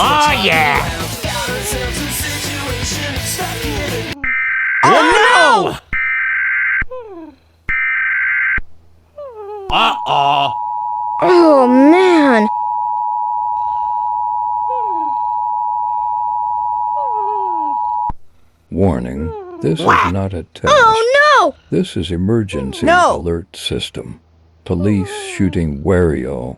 Oh yeah! Oh no! Uh-oh! Oh man! Warning, this is not a test. Oh no! This is emergency No. alert system. Police shooting wario.